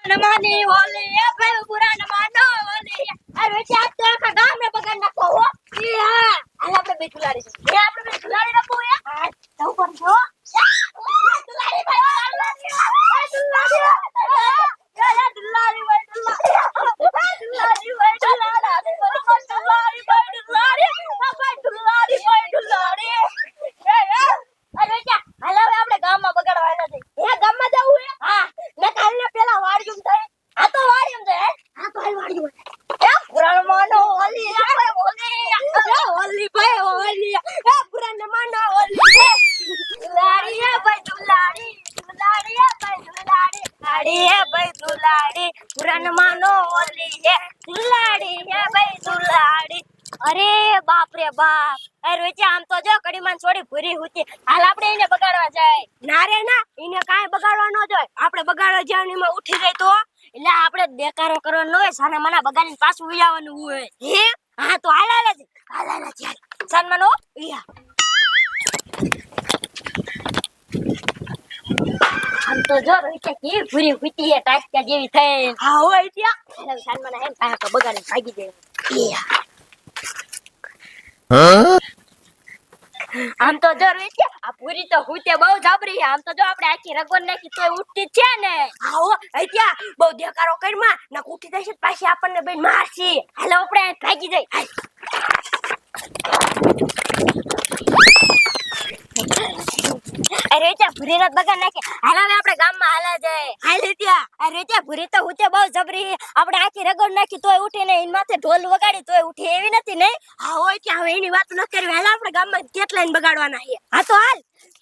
નમાની ઓલી એ ભાઈ પૂરા નમાનો ઓલી અરે ચાર તો આખા ગામ ને બગાડ નાખો હો ઈ હા હાલ આપણે બે ખુલાડી છે આપણે બે ખુલાડી નાખો યાર જાવ પર જો ખુલાડી ભાઈ ખુલાડી યા દુલારી ભાઈ દુલારી દુલારી ભાઈ દુલારી દુલારી ભાઈ દુલારી અરે ચા હાલ હવે આપણે ગામમાં બગાડવાના છે હે ગામમાં જવું હે હા મેં કાલને પેલા વાડીયું થાય આ તો વાડીયું જાય આ તો હાલ વાડીયું એ પુરાણ માનો ઓલી ઓલી ભાઈ ઓલી એ પુરાણ માનો ઓલી દુલાડી એ ભાઈ દુલાડી દુલાડી એ ભાઈ દુલાડી દુલાડી એ ભાઈ દુલાડી પુરાણ માનો ઓલી એ દુલાડી એ ભાઈ દુલાડી અરે બાપ રે બાપ અરે વેચે આમ તો જો કડીમાં છોડી ભૂરી હુતી હાલ આપણે એને બગાડવા જાય ના રે ના એને કાઈ બગાડવા ન જોય આપણે બગાડવા જાવણીમાં ઉઠી જાય તો એટલે આપણે દેકારો કરવાનો હોય સાને મના બગાડીને પાછું ઉયાવાનું હોય હે હા તો હાલ ચાલ સન્માનો ઉયા આમ તો જો રોઈકે કે ભૂરી હુતી હે ટાટકા જેવી થઈ હા હોય ત્યાં સન્માના એમ કાકા બગાડીને ભાગી જાય આમ તો જરૂર છે આ પૂરી તો હુતે બહુ જબરી આમ તો જો આપણે આખી રગવન નાખી તોય ઉઠતી છે ને આવો અહીંયા બહુ દેકારો કરમાં ના ઉઠી જશે પાછી આપણને બેન મારશે હાલો આપણે ભાગી જઈ અરે ત્યાં ભૂરી રાત બગા નાખે હાલ હવે આપણે ગામમાં હાલા જાય હાલ ત્યાં અરે ત્યાં ભૂરી તો હુતે બહુ જબરી આપણે આખી રગવન નાખી તોય ઉઠે ને એની માથે ઢોલ વગાડી તોય ઉઠે એવી નથી ને હા હોય ત્યાં હવે એની વાત ન કરવી હાલ આપણે ગામમાં કેટલાઈને બગાડવાના છે હા તો હાલ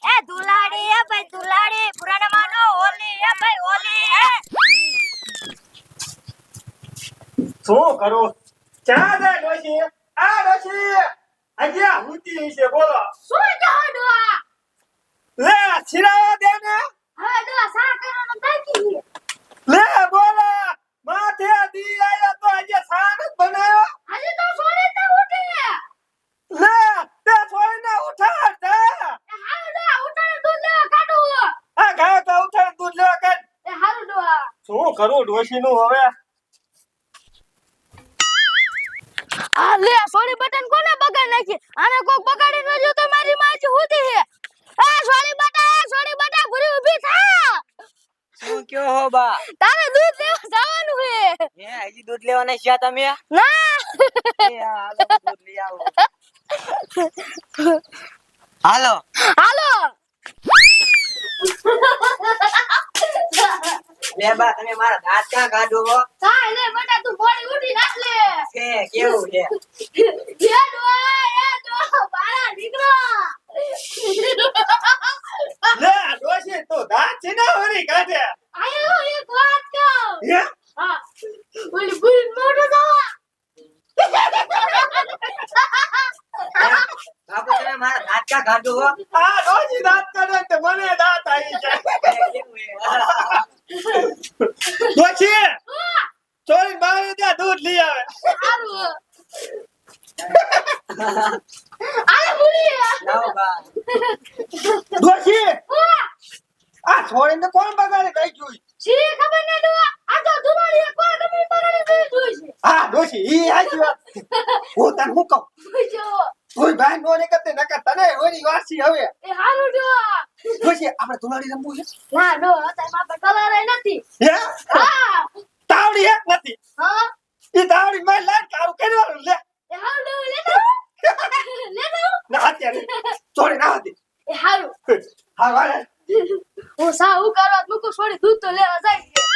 એ દુલાડી એ ભાઈ દુલાડી પુરાણા માનો ઓલી એ ભાઈ ઓલી શું કરું ચા દે ડોશી આ ડોશી અહીંયા હુતી છે બોલો શું જાડવા લે છીરાવા દે ને હવે દો સા કરવાનો બાકી લે બોલો માથે દી આયા તો આજે સાન જ બનાયો હજી તો સોરે તો ઉઠી લે તે છોઈને ઉઠાડ દે હાલ દો ઉઠાડ દૂધ લેવા કાઢો આ ગાય તો ઉઠાડ દૂધ લેવા કાઢ એ હાલ દો શું કરું ડોશી નું હવે આ લે સોરી બટન કોને બગાડ નાખી આને કોક બગાડી ન જો તો મારી માજી હોતી હે એ સોરી બટા ભૂરી ઊભી થા શું કયો હો બા તારે દૂધ લેવા જવાનું હે હે હજી દૂધ લેવાના છે તમે ના એ હાલો દૂધ લઈ આવો હાલો હાલો લે બા તમે મારા દાંત ક્યાં કાઢો હો કાઈ લે બટા તું બોડી ઉઠી નાખ લે છે કેવું છે એ દો બાળા દીકરો લે ડોશી તો દાંત છીના વરી કાઢે આયો એક વાત કહું હે હા ઓલી ભૂરી મોઢો જાવા બાપુ તમે મારા દાંત ક્યાં કાઢો હો આ ડોશી દાંત કાઢે તો મને દાંત આવી જાય કેવું હે ડોશી ચોરી બારે ત્યાં દૂધ લઈ આવે આવું આલે ભૂરી લાવો બા ડોશી આ છોડીને કોણ બગાડે કઈ જોઈ જી ખબર ન દો આ તો દુવાળી કોણ ગમે બગાડી જોઈ છે હા ડોશી ઈ આજી વાત હું તને હું કહું જો તું ભાઈ નો ને કરતે નકર તને ઓની વાસી હવે એ હારું જો ડોશી આપણે ધુલાડી રમવું છે ના નો અત્યારે માપે કલર નથી હે હા તાવડી એક નથી હા ઈ તાવડી માં લાઈટ કારું કરવાનું લે એ હારું લે દો ના અત્યારે છોડી ના હતી એ હારું હા વાળે હું સાવ કરવા મૂકું છોડી દૂધ તો લેવા જાય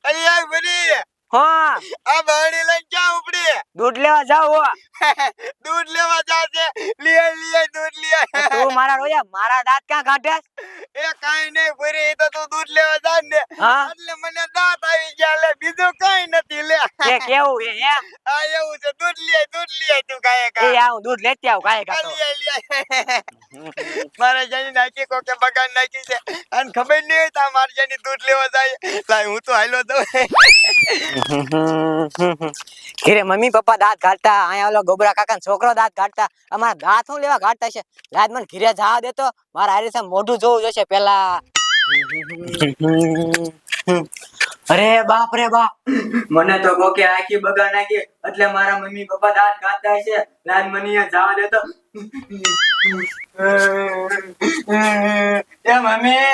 અરે બની હા આ બાણી લઈને ક્યાં ઉપડી દૂધ લેવા જાવ હો દૂધ લેવા જાશે લે દૂધ લે તું મારા રોયા મારા દાંત ક્યાં કાઢે એ કાઈ નહીં ભૂરી તો તું દૂધ લેવા જા ને હા. એટલે મને દાંત આવી ગયા લે બીજું કાઈ નથી લે એ કેવું એ હે? આ એવું છે દૂધ લે તું કાય એ કા આ હું દૂધ લેતી આવું કાંઈ કાતો. મારે જાની નાખી કોકે બગાડ નાખી છે અને ખબર નહીં હોય તા મારે જાની દૂધ લેવા જાય લાય હું તો હાલ્યો દઉં ઘરે મમ્મી પપ્પા દાંત કાઢતા, અહીંયા ઓલો ગોબરા કાકા છોકરો દાંત કાઢતા, અમારા દાંત હું લેવા કાઢતા છે? રાત મને ઘરે જવા દેતો, મારા હારી સામે મોઢું જોવું જોશે પેલા. અરે બાપ રે બાપ, મને તો કોકે આખી બગા નાખી એટલે મારા મમ્મી પપ્પા દાંત કાઢતા છે. રાત મને જવા દેતો. એ મમ્મી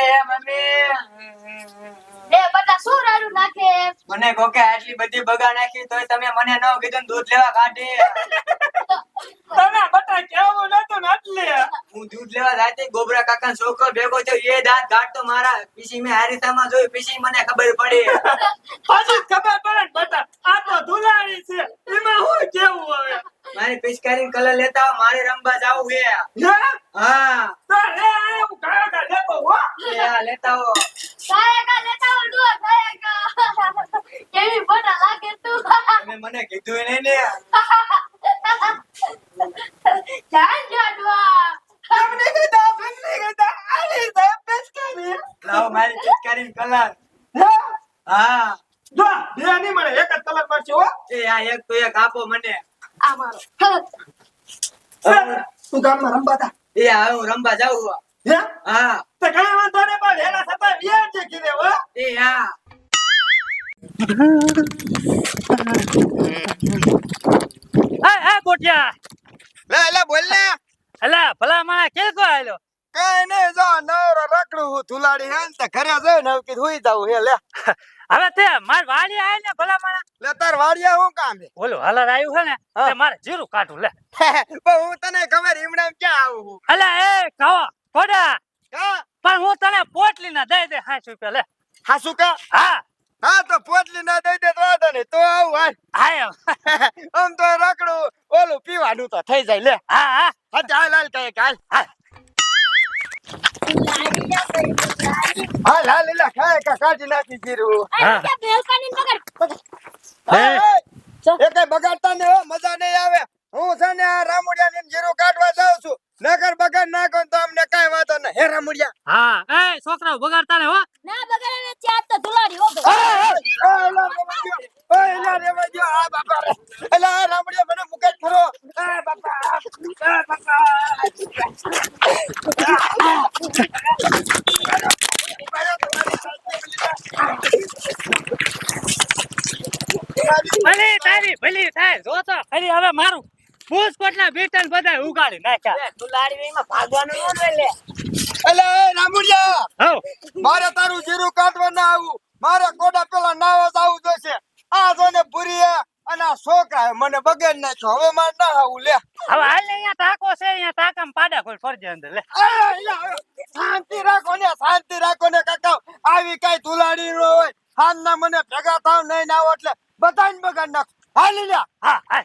બે બટા શું રાડું નાખે? મને કોકે આટલી બધી બગા નાખી તોય તમે મને ન કીધું ને દૂધ લેવા કાઢી. તને બટા કેવું નતું ને એટલે હું દૂધ લેવા જાતી ગોબરા કાકા છોકરો ભેગો થયો એ દાંત કાઢતો મારા. પછી મેં હારીસામાં જોયું, પછી મને ખબર પડી. પછી જ ખબર પડે ને બટા આ તો ધુલાડી છે એમાં હું કેવું હવે મારી પિચકારી કલર લેતા આવો, મારે રમવા જાવું છે. હે હા તો લે હું કાકા લેતો હો એ હા લેતા આવો. કાયકા લેતા આવો ડુઆ કાયકા. કેવી બટા લાગે તું. તમે મને કીધું નહીં ને. જાન જા ડુઆ. તમને કીધા આલી દે પેસ્કારી લાવો મારી પિચકારી કલર. હે હા જો બે નહીં મળે એક જ કલર મળશે હો એ આ એક તો એક આપો મને. આ મારો. તું ગામમાં રમવા તા એ હા હું રમવા જાઉં. હે હા તો કઈ વાંધો નહીં પણ એના છતાં વ્યાજ છે કીધે હો એ હા. એ કોટિયા લે બોલ ને અલા ભલા માણા કે કો આયલો કાઈ નહીં જો નવરો રખડું હું ધુલાડી હે ને તે ઘરે જઈ ને હવે કીધું હુઈ જાવું હે લે હવે તે માર વાડી આય ને ભલા માણા લે તાર વાડિયા હું કામ છે ઓલો હલર આવ્યું છે ને તે મારે જીરું કાઢું લે પણ હું તને ખબર ઈમડામ ક્યાં આવું હું અલા એ કહો કોડા હા પણ હું તને પોટલી ના દઈ દે 60 રૂપિયા લે હાસુ કા હા હા તો પોટલી ના દઈ દે તો વાંધો નહીં તો આવું હાલ આયો આમ તો રખડું ઓલું પીવાનું તો થઈ જાય લે હા હા હા હાલ હાલ કઈ હાલ હાલ હાલ લે ખાય કા કાઢી નાખી જીરું હા. આ બેલકાની પકડ. હે. એ કઈ બગાડતા ને હો મજા નહીં આવે હું છે ને આ રામુડિયા ને જીરું કાઢવા જાઉં છું નકર બગાડ નાખો ને તો અમને કઈ વાંધો નહીં હે રામુડિયા હા એ છોકરાઓ બગાડતા ને હો ના બગાડે ને ચાર તો ધુલાડી હો ગઈ. મને મુકે ખરો બાપા ભલી તારી ભલી થાય જો તો ખરી હવે મારું પૂછકોટના બેટન બધા ઉગાડી નાખ્યા તું લાડી માં ભાગવાનું ન હોય લે. એલા રામુડિયા હો મારે તારું જીરું કાઢવા ના આવું મારે કોડા પેલા નાવા આવું જોશે આ જોને પૂરી અને આ છોકરા મને બગાડ નાખ્યો હવે મારે ના આવું લે હવે હાલ ને અહીંયા ટાકો છે અહીંયા ટાકામાં પાડા ખોલ ફરજે અંદર લે શાંતિ રાખો ને કાકા આવી કઈ ધુલાડી નો હોય હાલ ના મને ભેગા થાવ નહીં ના આવો એટલે બધાને બગાડ નાખો હાલી લ્યા હા હા